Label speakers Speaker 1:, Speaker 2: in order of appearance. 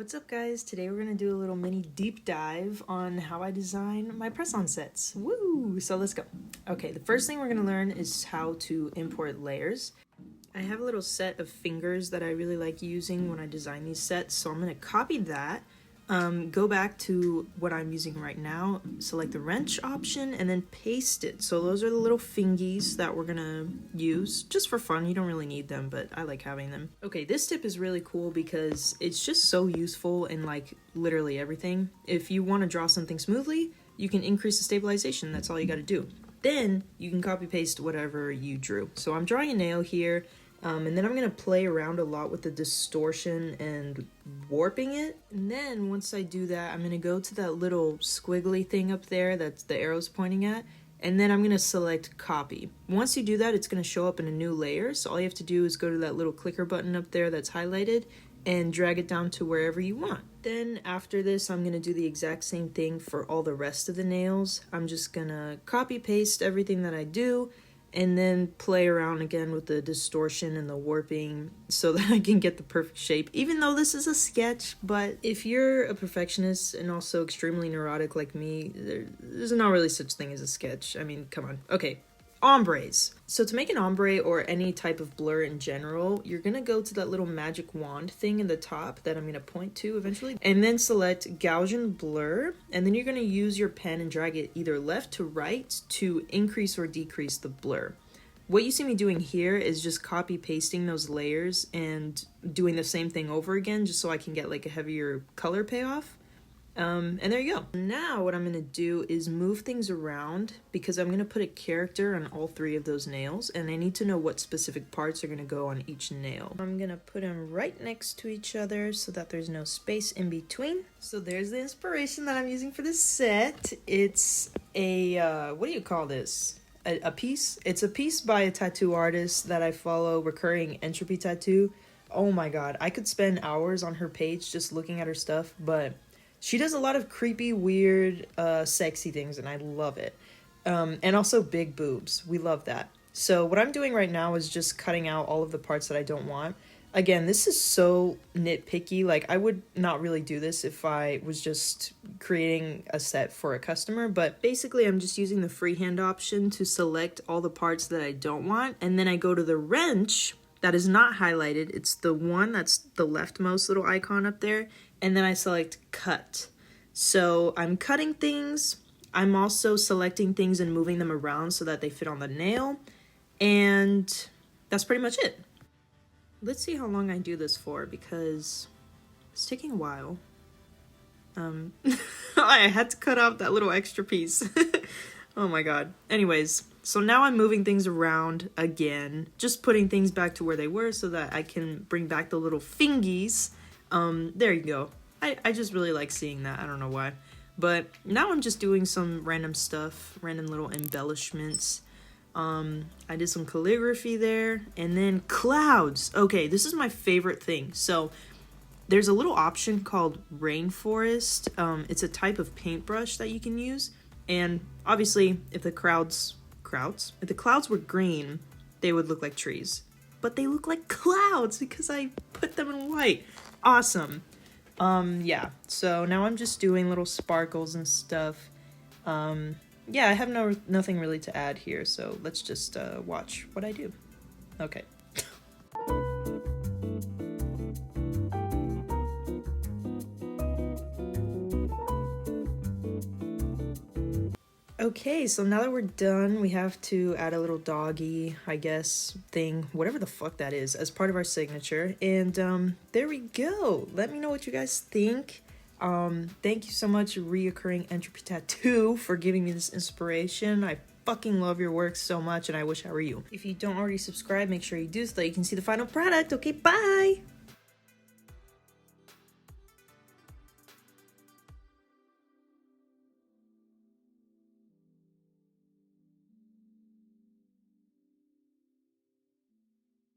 Speaker 1: What's up guys? Today we're gonna do a little mini deep dive on how I design my press-on sets. Woo! So let's go. Okay, the first thing we're gonna learn is how to import layers. I have a little set of fingers that I really like using when I design these sets, so I'm gonna copy that, go back to what I'm using right now, select the wrench option, and then paste it. So those are the little fingies that we're gonna use just for fun. You don't really need them, but I like having them. Okay, this tip is really cool because it's just so useful in like literally everything. If you want to draw something smoothly, you can increase the stabilization. That's all you got to do. Then you can copy paste whatever you drew. So I'm drawing a nail here. And then I'm going to play around a lot with the distortion and warping it. And then once I do that, I'm going to go to that little squiggly thing up there that's the arrow's pointing at. And then I'm going to select copy. Once you do that, it's going to show up in a new layer. So all you have to do is go to that little clicker button up there that's highlighted and drag it down to wherever you want. Then after this, I'm going to do the exact same thing for all the rest of the nails. I'm just going to copy paste everything that I do and then play around again with the distortion and the warping so that I can get the perfect shape, even though this is a sketch. But if you're a perfectionist and also extremely neurotic like me, there's not really such thing as a sketch. I mean, come on. Okay, ombres. So to make an ombre or any type of blur in general, you're gonna go to that little magic wand thing in the top that I'm gonna point to eventually, and then select Gaussian blur, and then you're gonna use your pen and drag it either left to right to increase or decrease the blur. What you see me doing here is just copy pasting those layers and doing the same thing over again just so I can get like a heavier color payoff. And there you go. Now what I'm going to do is move things around because I'm going to put a character on all three of those nails, and I need to know what specific parts are going to go on each nail. I'm going to put them right next to each other so that there's no space in between. So there's the inspiration that I'm using for this set. It's a, what do you call this? A piece? It's a piece by a tattoo artist that I follow, Recurring Entropy Tattoo. Oh my god, I could spend hours on her page just looking at her stuff, but she does a lot of creepy, weird, sexy things, and I love it. And also big boobs. We love that. So what I'm doing right now is just cutting out all of the parts that I don't want. Again, this is so nitpicky. Like, I would not really do this if I was just creating a set for a customer. But basically, I'm just using the freehand option to select all the parts that I don't want. And then I go to the wrench that is not highlighted. It's the one that's the leftmost little icon up there. And then I select cut. So I'm cutting things. I'm also selecting things and moving them around so that they fit on the nail. And that's pretty much it. Let's see how long I do this for because it's taking a while. I had to cut off that little extra piece. Oh my god. Anyways, so now I'm moving things around again, just putting things back to where they were so that I can bring back the little fingies. There you go. I just really like seeing that. I don't know why. But now I'm just doing some random stuff, random little embellishments. I did some calligraphy there, and then clouds. Okay, this is my favorite thing. So there's a little option called rainforest. It's a type of paintbrush that you can use. And obviously, if the clouds were green, they would look like trees. But they look like clouds because I put them in white. Awesome. Yeah, so now I'm just doing little sparkles and stuff. Yeah, I have nothing really to add here, so let's just watch what I do. Okay. Okay, so now that we're done, we have to add a little doggy, I guess, thing, whatever the fuck that is, as part of our signature. And there we go. Let me know what you guys think. Thank you so much, Reoccurring Entropy Tattoo, for giving me this inspiration. I fucking love your work so much, and I wish I were you. If you don't already subscribe, make sure you do so that you can see the final product. Okay, bye!